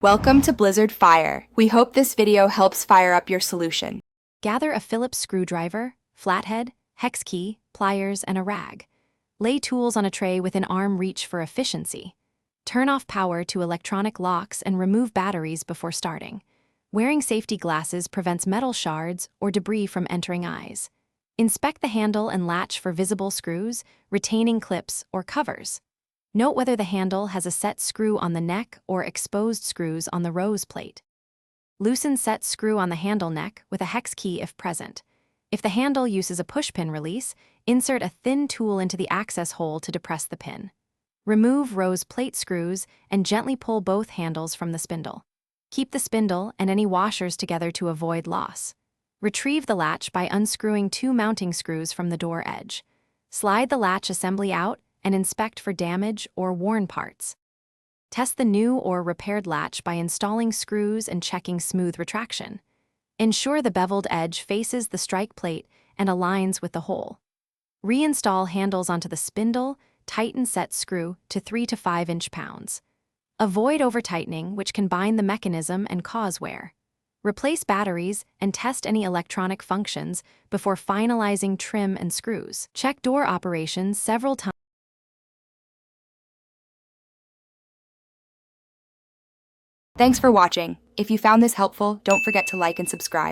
Welcome to Blizzard Fire. We hope this video helps fire up your solution. Gather a Phillips screwdriver, flathead, hex key, pliers, and a rag. Lay tools on a tray within arm reach for efficiency. Turn off power to electronic locks and remove batteries before starting. Wearing safety glasses prevents metal shards or debris from entering eyes. Inspect the handle and latch for visible screws, retaining clips, or covers. Note whether the handle has a set screw on the neck or exposed screws on the rose plate. Loosen set screw on the handle neck with a hex key if present. If the handle uses a pushpin release, insert a thin tool into the access hole to depress the pin. Remove rose plate screws and gently pull both handles from the spindle. Keep the spindle and any washers together to avoid loss. Retrieve the latch by unscrewing 2 mounting screws from the door edge. Slide the latch assembly out and inspect for damage or worn parts. Test the new or repaired latch by installing screws and checking smooth retraction. Ensure the beveled edge faces the strike plate and aligns with the hole. Reinstall handles onto the spindle, tighten set screw to 3 to 5 inch-pounds. Avoid over-tightening, which can bind the mechanism and cause wear. Replace batteries and test any electronic functions before finalizing trim and screws. Check door operations several times. Thanks for watching. If you found this helpful, don't forget to like and subscribe.